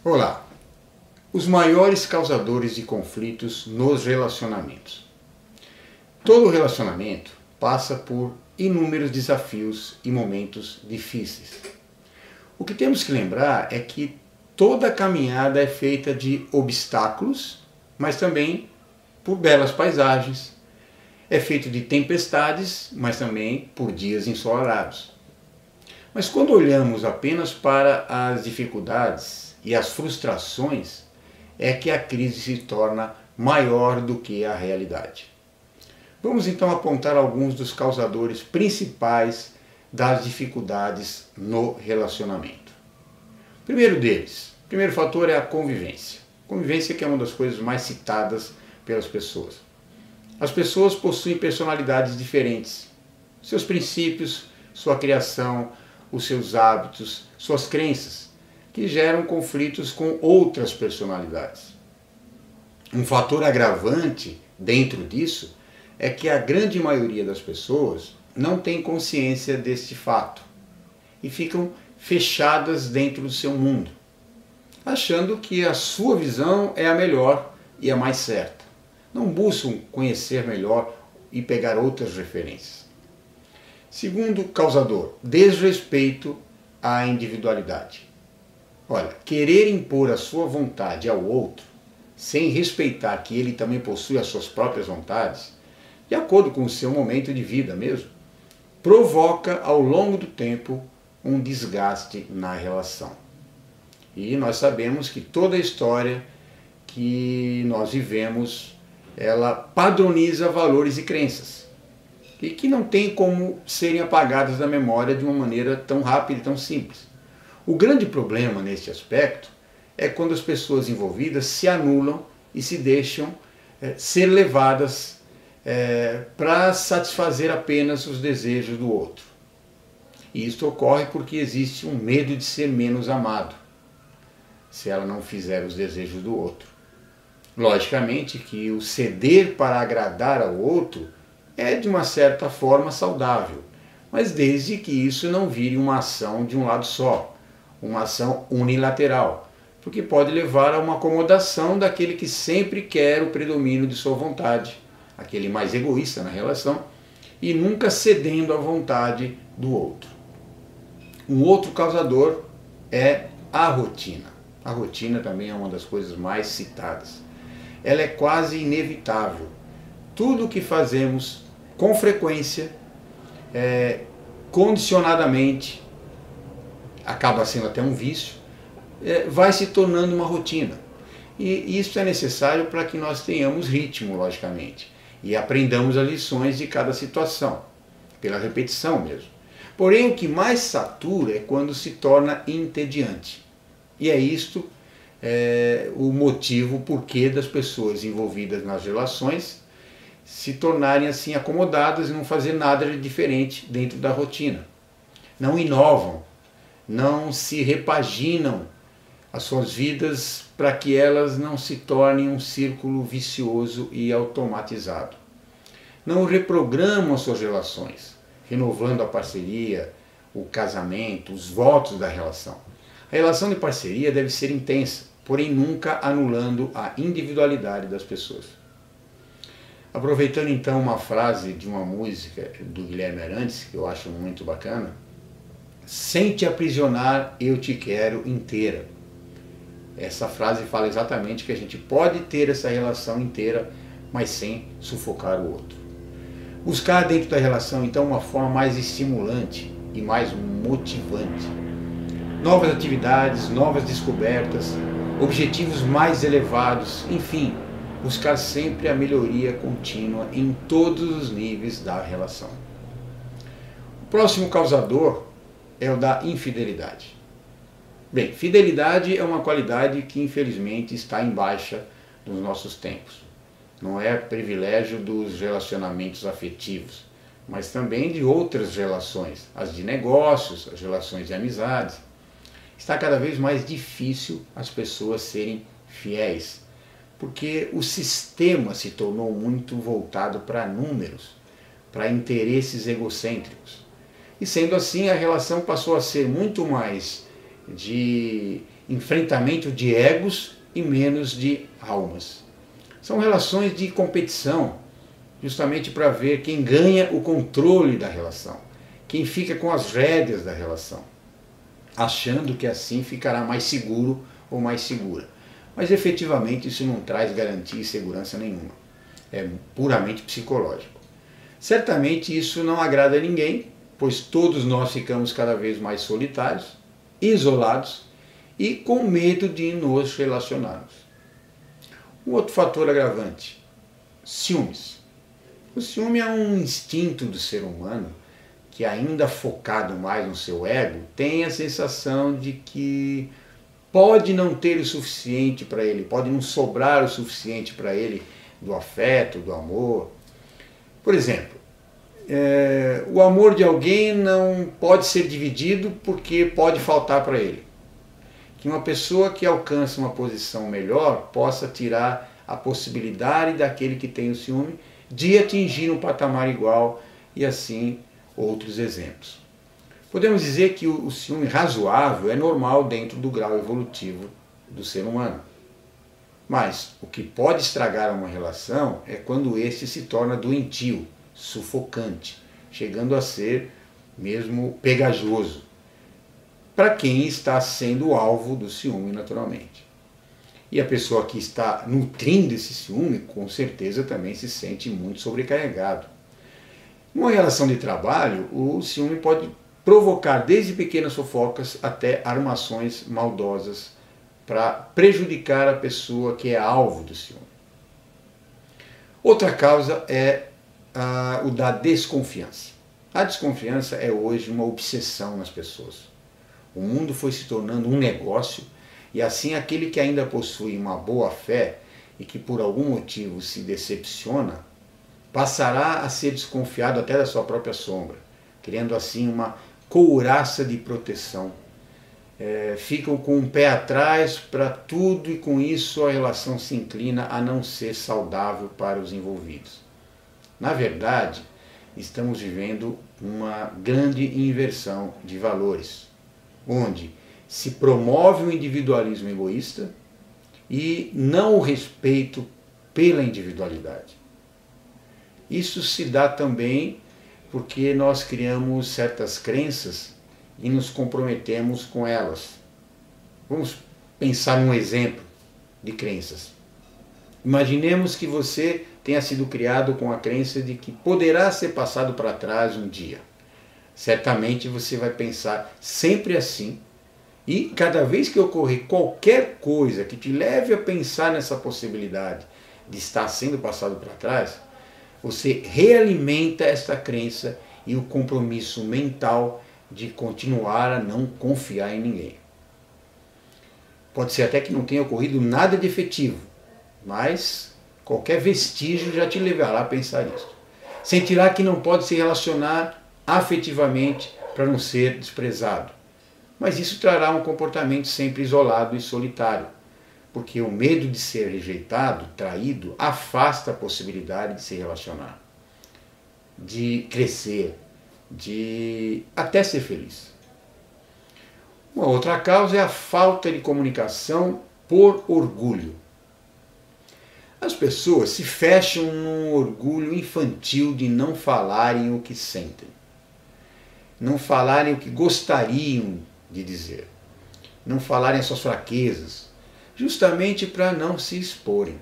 Olá! Os maiores causadores de conflitos nos relacionamentos. Todo relacionamento passa por inúmeros desafios e momentos difíceis. O que temos que lembrar é que toda caminhada é feita de obstáculos, mas também por belas paisagens. É feito de tempestades, mas também por dias ensolarados. Mas quando olhamos apenas para as dificuldades e as frustrações, é que a crise se torna maior do que a realidade. Vamos então apontar alguns dos causadores principais das dificuldades no relacionamento. Primeiro deles, o primeiro fator é a convivência. Convivência que é uma das coisas mais citadas pelas pessoas. As pessoas possuem personalidades diferentes, seus princípios, sua criação, os seus hábitos, suas crenças, que geram conflitos com outras personalidades. Um fator agravante dentro disso é que a grande maioria das pessoas não tem consciência deste fato e ficam fechadas dentro do seu mundo, achando que a sua visão é a melhor e a mais certa. Não buscam conhecer melhor e pegar outras referências. Segundo causador, desrespeito à individualidade. Olha, querer impor a sua vontade ao outro, sem respeitar que ele também possui as suas próprias vontades, de acordo com o seu momento de vida mesmo, provoca ao longo do tempo um desgaste na relação. E nós sabemos que toda a história que nós vivemos, ela padroniza valores e crenças, e que não tem como serem apagadas da memória de uma maneira tão rápida e tão simples. O grande problema neste aspecto é quando as pessoas envolvidas se anulam e se deixam ser levadas para satisfazer apenas os desejos do outro. E isso ocorre porque existe um medo de ser menos amado, se ela não fizer os desejos do outro. Logicamente que o ceder para agradar ao outro é de uma certa forma saudável, mas desde que isso não vire uma ação de um lado só, uma ação unilateral, porque pode levar a uma acomodação daquele que sempre quer o predomínio de sua vontade, aquele mais egoísta na relação, e nunca cedendo à vontade do outro. Um outro causador é a rotina. A rotina também é uma das coisas mais citadas. Ela é quase inevitável. Tudo o que fazemos com frequência, condicionadamente, acaba sendo até um vício, vai se tornando uma rotina. E isso é necessário para que nós tenhamos ritmo, logicamente, e aprendamos as lições de cada situação, pela repetição mesmo. Porém, o que mais satura é quando se torna entediante. E é isto o motivo porquê das pessoas envolvidas nas relações se tornarem assim acomodadas e não fazer nada de diferente dentro da rotina. Não inovam, não se repaginam as suas vidas para que elas não se tornem um círculo vicioso e automatizado. Não reprogramam as suas relações, renovando a parceria, o casamento, os votos da relação. A relação de parceria deve ser intensa, porém nunca anulando a individualidade das pessoas. Aproveitando então uma frase de uma música do Guilherme Arantes, que eu acho muito bacana: sem te aprisionar, eu te quero inteira. Essa frase fala exatamente que a gente pode ter essa relação inteira, mas sem sufocar o outro. Buscar dentro da relação, então, uma forma mais estimulante e mais motivante. Novas atividades, novas descobertas, objetivos mais elevados, enfim, buscar sempre a melhoria contínua em todos os níveis da relação. O próximo causador é o da infidelidade. Bem, fidelidade é uma qualidade que infelizmente está em baixa nos nossos tempos. Não é privilégio dos relacionamentos afetivos, mas também de outras relações, as de negócios, as relações de amizades. Está cada vez mais difícil as pessoas serem fiéis, porque o sistema se tornou muito voltado para números, para interesses egocêntricos. E sendo assim, a relação passou a ser muito mais de enfrentamento de egos e menos de almas. São relações de competição, justamente para ver quem ganha o controle da relação, quem fica com as rédeas da relação, achando que assim ficará mais seguro ou mais segura. Mas efetivamente isso não traz garantia e segurança nenhuma. É puramente psicológico. Certamente isso não agrada a ninguém, pois todos nós ficamos cada vez mais solitários, isolados e com medo de nos relacionarmos. Um outro fator agravante: ciúmes. O ciúme é um instinto do ser humano que, ainda focado mais no seu ego, tem a sensação de que pode não ter o suficiente para ele, pode não sobrar o suficiente para ele do afeto, do amor. Por exemplo, o amor de alguém não pode ser dividido porque pode faltar para ele. Que uma pessoa que alcança uma posição melhor possa tirar a possibilidade daquele que tem o ciúme de atingir um patamar igual, e assim outros exemplos. Podemos dizer que o ciúme razoável é normal dentro do grau evolutivo do ser humano. Mas o que pode estragar uma relação é quando este se torna doentio, sufocante, chegando a ser mesmo pegajoso, para quem está sendo alvo do ciúme naturalmente. E a pessoa que está nutrindo esse ciúme, com certeza também se sente muito sobrecarregado. Numa relação de trabalho, o ciúme pode provocar desde pequenas fofocas até armações maldosas para prejudicar a pessoa que é alvo do ciúme. Outra causa é o da desconfiança. A desconfiança é hoje uma obsessão nas pessoas. O mundo foi se tornando um negócio, e assim aquele que ainda possui uma boa fé e que por algum motivo se decepciona, passará a ser desconfiado até da sua própria sombra, criando assim uma couraça de proteção. Ficam com um pé atrás para tudo, e com isso a relação se inclina a não ser saudável para os envolvidos. Na verdade, estamos vivendo uma grande inversão de valores, onde se promove o individualismo egoísta e não o respeito pela individualidade. Isso se dá também porque nós criamos certas crenças e nos comprometemos com elas. Vamos pensar num exemplo de crenças. Imaginemos que você tenha sido criado com a crença de que poderá ser passado para trás um dia. Certamente você vai pensar sempre assim, e cada vez que ocorrer qualquer coisa que te leve a pensar nessa possibilidade de estar sendo passado para trás, você realimenta esta crença e o compromisso mental de continuar a não confiar em ninguém. Pode ser até que não tenha ocorrido nada de efetivo, mas qualquer vestígio já te levará a pensar isso. Sentirá que não pode se relacionar afetivamente para não ser desprezado. Mas isso trará um comportamento sempre isolado e solitário, porque o medo de ser rejeitado, traído, afasta a possibilidade de se relacionar, de crescer, de até ser feliz. Uma outra causa é a falta de comunicação por orgulho. As pessoas se fecham num orgulho infantil de não falarem o que sentem, não falarem o que gostariam de dizer, não falarem as suas fraquezas, justamente para não se exporem.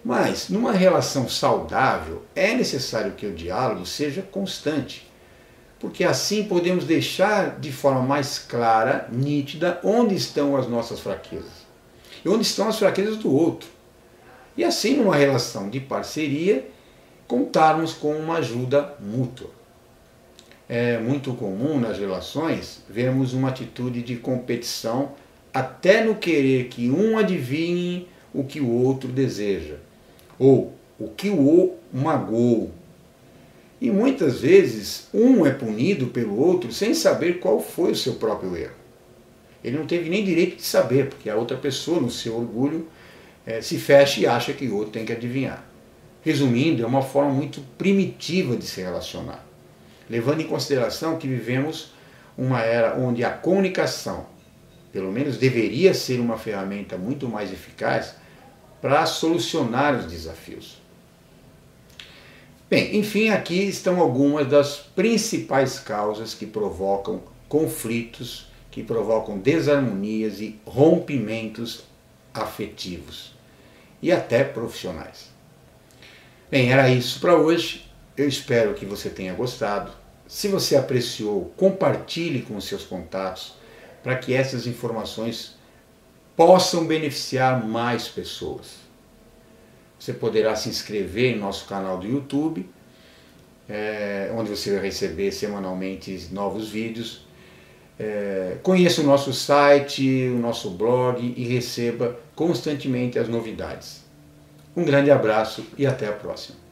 Mas, numa relação saudável, é necessário que o diálogo seja constante, porque assim podemos deixar de forma mais clara, nítida, onde estão as nossas fraquezas e onde estão as fraquezas do outro. E assim, numa relação de parceria, contarmos com uma ajuda mútua. É muito comum nas relações vermos uma atitude de competição, até no querer que um adivinhe o que o outro deseja, ou o que o magoou. E muitas vezes um é punido pelo outro sem saber qual foi o seu próprio erro. Ele não teve nem direito de saber, porque a outra pessoa, no seu orgulho, se fecha e acha que o outro tem que adivinhar. Resumindo, é uma forma muito primitiva de se relacionar, levando em consideração que vivemos uma era onde a comunicação pelo menos deveria ser uma ferramenta muito mais eficaz para solucionar os desafios. Bem, enfim, aqui estão algumas das principais causas que provocam conflitos, que provocam desarmonias e rompimentos afetivos e até profissionais. Bem, era isso para hoje. Eu espero que você tenha gostado. Se você apreciou, compartilhe com os seus contatos para que essas informações possam beneficiar mais pessoas. Você poderá se inscrever em nosso canal do YouTube, onde você vai receber semanalmente novos vídeos. Conheça o nosso site, o nosso blog e receba constantemente as novidades. Um grande abraço e até a próxima.